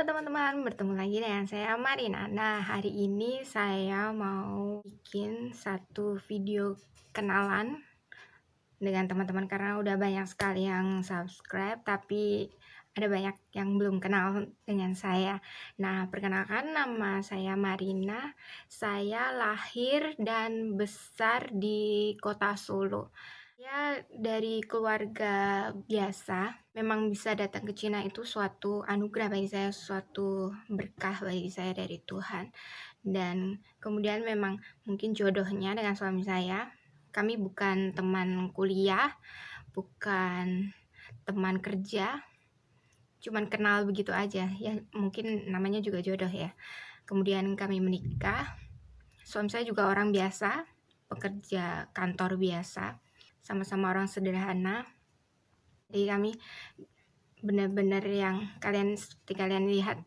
Halo teman-teman, bertemu lagi dengan saya Marina. Nah, hari ini saya mau bikin satu video kenalan dengan teman-teman karena udah banyak sekali yang subscribe, tapi ada banyak yang belum kenal dengan saya. Nah, perkenalkan nama saya Marina. Saya lahir dan besar di kota Solo. Ya, dari keluarga biasa, memang bisa datang ke Cina itu suatu anugerah bagi saya, suatu berkah bagi saya dari Tuhan. Dan kemudian memang mungkin jodohnya dengan suami saya. Kami bukan teman kuliah, bukan teman kerja, cuman kenal begitu aja. Ya, mungkin namanya juga jodoh ya. Kemudian kami menikah. Suami saya juga orang biasa, pekerja kantor biasa, sama-sama orang sederhana. Jadi kami benar-benar yang seperti kalian lihat,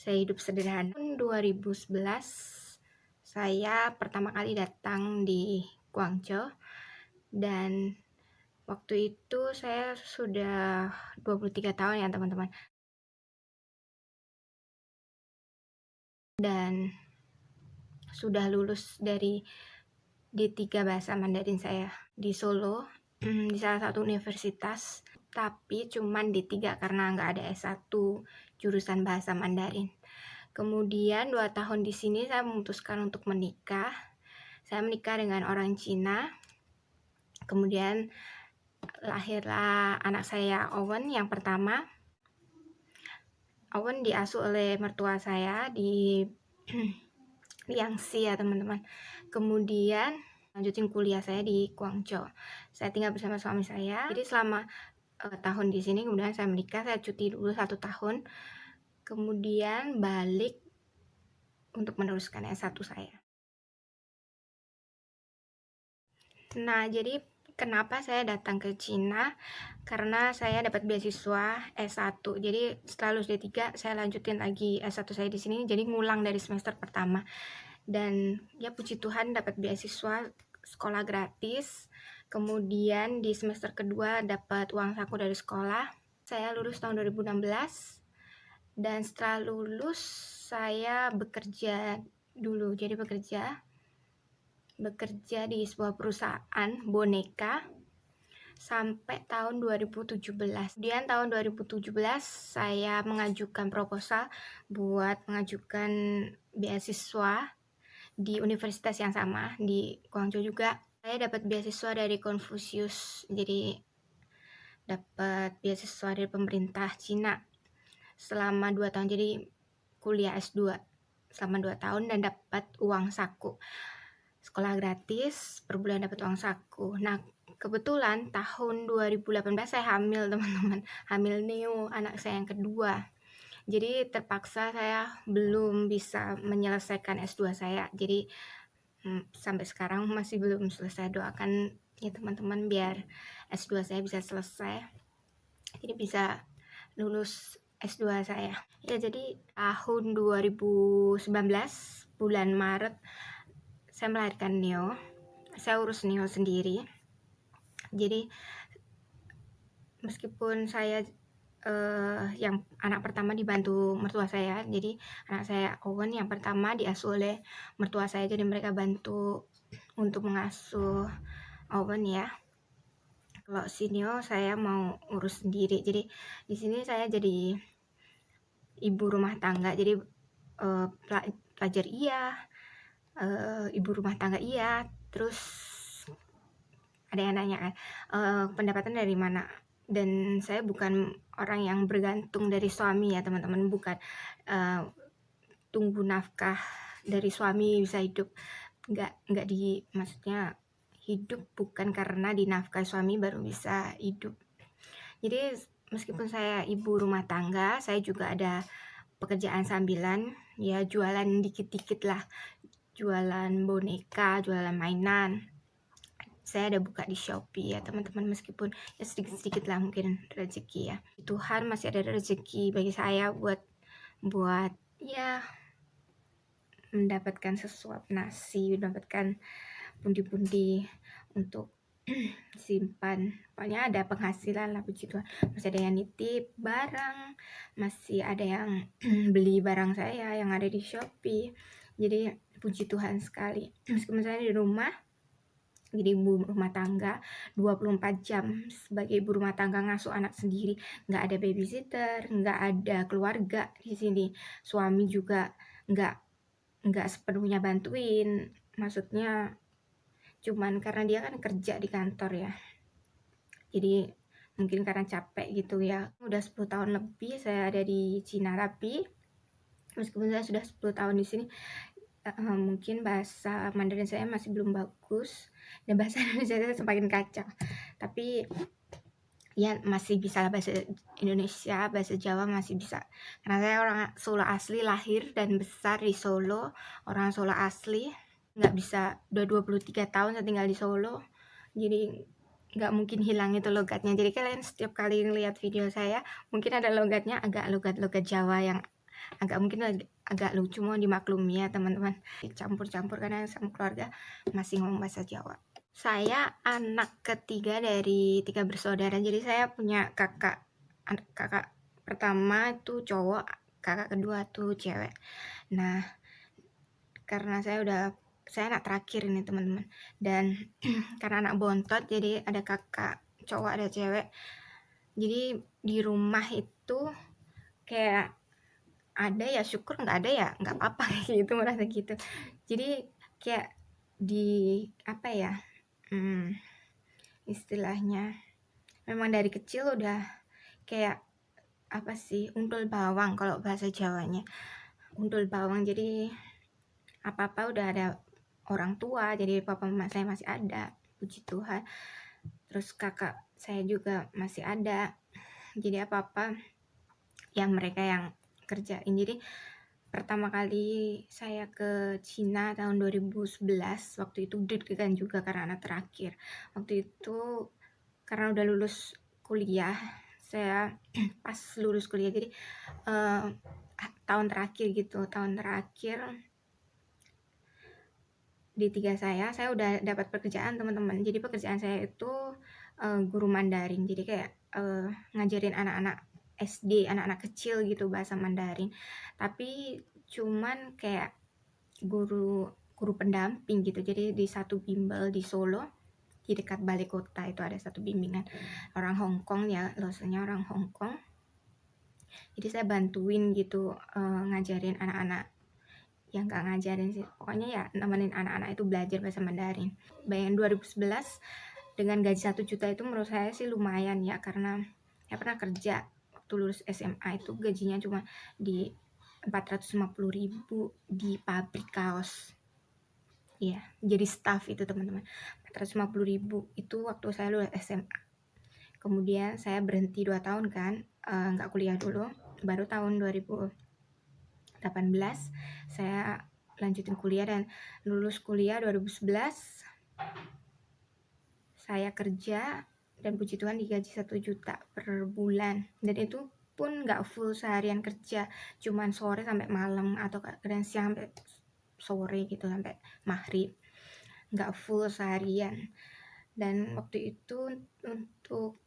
saya hidup sederhana. Tahun 2011 saya pertama kali datang di Guangzhou, dan waktu itu saya sudah 23 tahun ya teman-teman. Dan sudah lulus dari D3 bahasa Mandarin saya di Solo, di salah satu universitas, tapi cuman D3 karena nggak ada S1 jurusan bahasa Mandarin. Kemudian 2 tahun di sini saya memutuskan untuk menikah. Saya menikah dengan orang Cina. Kemudian lahirlah anak saya Owen yang pertama. Owen diasuh oleh mertua saya di Liangxi ya teman-teman. Kemudian lanjutin kuliah saya di Guangzhou. Saya tinggal bersama suami saya. Jadi selama tahun di sini, kemudian saya menikah, saya cuti dulu 1 tahun. Kemudian balik untuk meneruskan S1 saya. Nah, jadi kenapa saya datang ke Cina? Karena saya dapat beasiswa S1. Jadi setelah lulus D3, saya lanjutin lagi S1 saya di sini. Jadi ngulang dari semester pertama. Dan ya puji Tuhan dapat beasiswa sekolah gratis. Kemudian di semester kedua dapat uang saku dari sekolah. Saya lulus tahun 2016. Dan setelah lulus saya bekerja dulu. Jadi bekerja di sebuah perusahaan boneka sampai tahun 2017. Kemudian tahun 2017 saya mengajukan proposal buat mengajukan beasiswa di universitas yang sama di Guangzhou juga. Saya dapat beasiswa dari Confucius, jadi dapat beasiswa dari pemerintah Cina selama 2 tahun, jadi kuliah S2 selama 2 tahun dan dapat uang saku. Sekolah gratis, per bulan dapat uang saku. Nah, kebetulan tahun 2018 saya hamil teman-teman, hamil Neo, anak saya yang kedua. Jadi terpaksa saya belum bisa menyelesaikan S2 saya. Jadi sampai sekarang masih belum selesai. Doakan ya teman-teman biar S2 saya bisa selesai. Jadi bisa lulus S2 saya. Ya, jadi tahun 2019 bulan Maret saya melahirkan Neo. Saya urus Neo sendiri. Jadi meskipun saya yang anak pertama dibantu mertua saya, jadi anak saya Owen yang pertama diasuh oleh mertua saya, jadi mereka bantu untuk mengasuh Owen ya. Kalau si Neo saya mau urus sendiri. Jadi di sini saya jadi ibu rumah tangga. Jadi pelajar iya, ibu rumah tangga iya. Terus ada yang nanya kan, pendapatan dari mana? Dan saya bukan orang yang bergantung dari suami ya teman-teman, bukan tunggu nafkah dari suami bisa hidup, nggak maksudnya hidup bukan karena dinafkahi suami baru bisa hidup. Jadi meskipun saya ibu rumah tangga, saya juga ada pekerjaan sambilan, ya jualan dikit-dikit lah, jualan boneka, jualan mainan. Saya ada buka di Shopee ya teman-teman, meskipun ya sedikit-sedikit lah mungkin rezeki ya. Tuhan masih ada rezeki bagi saya buat ya mendapatkan sesuap nasi, mendapatkan pundi-pundi untuk simpan, pokoknya ada penghasilan lah, puji Tuhan. Masih ada yang nitip barang, masih ada yang beli barang saya yang ada di Shopee. Jadi puji Tuhan sekali. Meskipun saya di rumah jadi ibu rumah tangga 24 jam sebagai ibu rumah tangga, ngasuh anak sendiri, nggak ada babysitter, nggak ada keluarga di sini. Suami juga nggak sepenuhnya bantuin, maksudnya cuman karena dia kan kerja di kantor ya, jadi mungkin karena capek gitu ya. Udah 10 tahun lebih saya ada di Cina, tapi meskipun saya sudah 10 tahun di sini, mungkin bahasa Mandarin saya masih belum bagus dan bahasa Indonesia saya semakin kacau, tapi ya masih bisa bahasa Indonesia, bahasa Jawa masih bisa, karena saya orang Solo asli, lahir dan besar di Solo, orang Solo asli. Nggak bisa, udah 23 tahun saya tinggal di Solo, jadi nggak mungkin hilang itu logatnya. Jadi kalian setiap kali ngeliat video saya mungkin ada logatnya, agak logat Jawa yang agak mungkin agak lucu, mau dimaklumi ya teman-teman. Campur-campur karena sama keluarga masih ngomong bahasa Jawa. Saya anak ketiga dari 3 bersaudara. Jadi saya punya kakak pertama itu cowok, kakak kedua tuh cewek. Nah, karena saya anak terakhir ini teman-teman, dan karena anak bontot jadi ada kakak cowok ada cewek, jadi di rumah itu kayak ada ya syukur, nggak ada ya nggak apa-apa gitu, merasa gitu. Jadi kayak di apa ya, istilahnya memang dari kecil udah kayak apa sih, untul bawang kalau bahasa Jawanya, untul bawang. Jadi apa-apa udah ada orang tua, jadi papa mama saya masih ada, puji Tuhan. Terus kakak saya juga masih ada, jadi apa-apa yang mereka yang kerjain. Jadi pertama kali saya ke Cina tahun 2011, waktu itu deg-degan juga karena anak terakhir. Waktu itu karena udah lulus kuliah, saya pas lulus kuliah, jadi tahun terakhir di 3 saya udah dapat pekerjaan teman-teman. Jadi pekerjaan saya itu guru Mandarin, jadi kayak ngajarin anak-anak SD, anak-anak kecil gitu bahasa Mandarin, tapi cuman kayak guru pendamping gitu. Jadi di satu bimbel di Solo, di dekat balai kota itu ada satu bimbingan orang Hong Kong ya, dosennya orang Hong Kong. Jadi saya bantuin gitu, ngajarin anak-anak, yang nggak ngajarin sih, pokoknya ya nemenin anak-anak itu belajar bahasa Mandarin. Bayangin 2011 dengan gaji 1 juta itu menurut saya sih lumayan ya, karena saya pernah kerja waktu lulus SMA itu gajinya cuma di 450.000 di pabrik kaos. Iya, jadi staff itu teman-teman. 450.000 itu waktu saya lulus SMA. Kemudian saya berhenti 2 tahun kan, nggak kuliah dulu, baru tahun 2018 saya lanjutin kuliah, dan lulus kuliah 2011 saya kerja, dan puji Tuhan digaji 1 juta per bulan, dan itu pun nggak full seharian kerja, cuman sore sampai malam atau kadang siang sampai sore gitu, sampai maghrib, nggak full seharian. Dan waktu itu untuk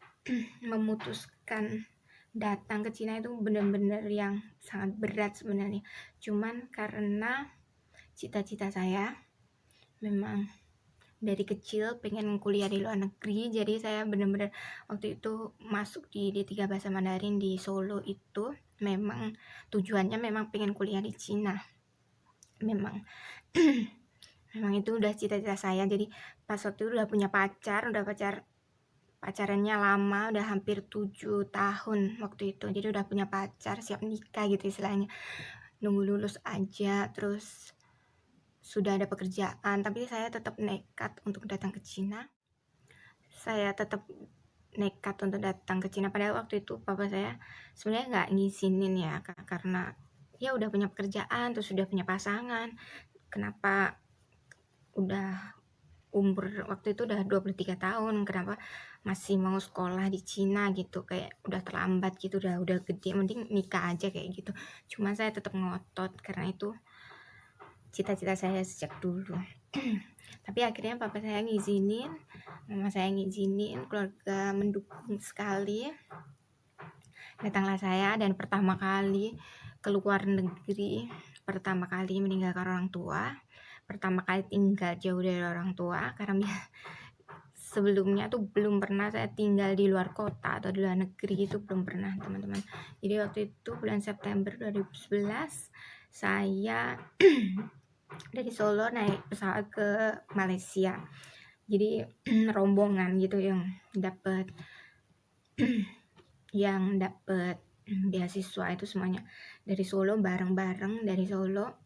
memutuskan datang ke Cina itu benar-benar yang sangat berat sebenarnya, cuman karena cita-cita saya memang dari kecil pengen kuliah di luar negeri, jadi saya benar-benar waktu itu masuk di D3 Bahasa Mandarin di Solo itu memang tujuannya memang pengen kuliah di Cina. Memang memang itu udah cita-cita saya. Jadi pas waktu itu udah punya pacar, pacarannya lama, udah hampir 7 tahun waktu itu. Jadi udah punya pacar, siap nikah gitu istilahnya. Nunggu lulus aja, terus sudah ada pekerjaan, tapi saya tetap nekat untuk datang ke Cina. Saya tetap nekat untuk datang ke Cina, padahal waktu itu papa saya sebenarnya nggak ngizinin ya, karena ya udah punya pekerjaan, terus sudah punya pasangan. Kenapa udah umur waktu itu udah 23 tahun, kenapa masih mau sekolah di Cina gitu, kayak udah terlambat gitu, udah gede, mending nikah aja kayak gitu. Cuma saya tetap ngotot karena itu cita-cita saya sejak dulu. Tapi akhirnya papa saya ngizinin, mama saya ngizinin, keluarga mendukung sekali. Datanglah saya dan pertama kali ke luar negeri, pertama kali meninggalkan orang tua, pertama kali tinggal jauh dari orang tua, karena sebelumnya tuh belum pernah saya tinggal di luar kota atau di luar negeri, itu belum pernah teman-teman. Jadi waktu itu bulan September 2011 saya dari Solo naik pesawat ke Malaysia. Jadi rombongan gitu yang dapat beasiswa itu semuanya dari Solo, bareng-bareng dari Solo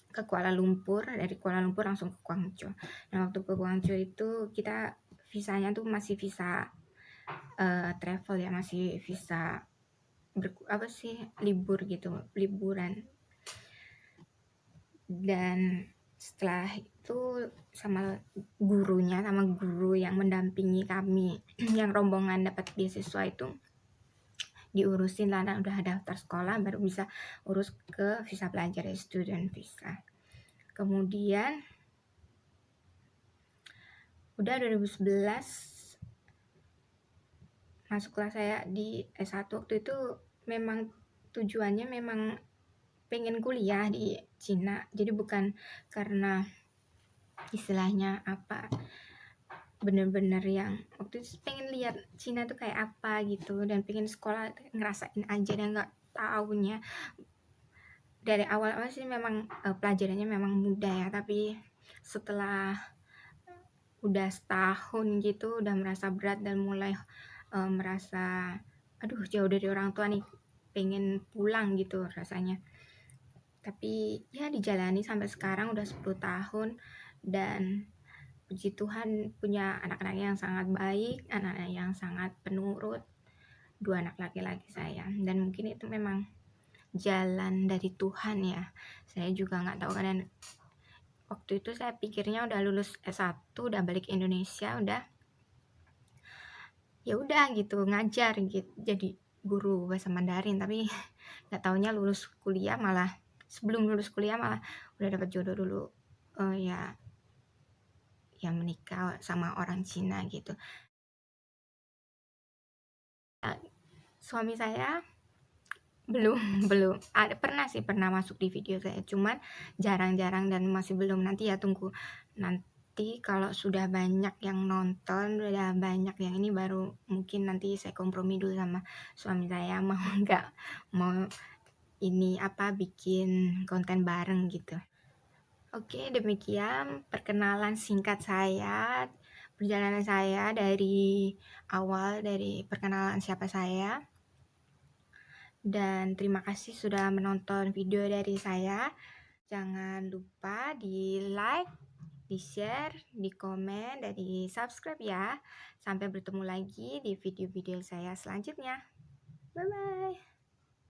ke Kuala Lumpur, dari Kuala Lumpur langsung ke Guangzhou. Nah waktu ke Guangzhou itu kita visanya tuh masih visa travel ya, masih visa libur gitu, liburan. Dan setelah itu sama guru yang mendampingi kami yang rombongan dapat beasiswa itu diurusin lah, dan udah daftar sekolah baru bisa urus ke visa pelajar, student visa. Kemudian udah 2011 masuklah saya di S1. Waktu itu memang tujuannya memang pengen kuliah di Cina, jadi bukan karena istilahnya apa, bener-bener yang waktu itu pengen lihat Cina tuh kayak apa gitu, dan pengen sekolah ngerasain aja, dan nggak taunya dari awal-awal sih memang pelajarannya memang mudah ya, tapi setelah udah setahun gitu udah merasa berat dan mulai merasa aduh jauh dari orang tua nih, pengen pulang gitu rasanya. Tapi ya dijalani sampai sekarang udah 10 tahun, dan puji Tuhan punya anak-anak yang sangat baik, anak-anak yang sangat penurut, 2 anak laki-laki saya, dan mungkin itu memang jalan dari Tuhan ya. Saya juga nggak tahu, kan waktu itu saya pikirnya udah lulus S1, udah balik Indonesia, udah gitu ngajar gitu, jadi guru bahasa Mandarin, tapi nggak taunya lulus kuliah malah, sebelum lulus kuliah malah udah dapat jodoh dulu, ya yang menikah sama orang Cina gitu. Suami saya belum belum ada, pernah masuk di video saya, cuman jarang-jarang dan masih belum. Nanti ya tunggu nanti kalau sudah banyak yang nonton, udah banyak yang ini, baru mungkin nanti saya kompromi dulu sama suami saya, mau nggak mau ini bikin konten bareng gitu. Oke, demikian perkenalan singkat saya, perjalanan saya dari awal, dari perkenalan siapa saya. Dan terima kasih sudah menonton video dari saya. Jangan lupa di like, di share, di komen, dan di subscribe ya. Sampai bertemu lagi di video-video saya selanjutnya. Bye-bye.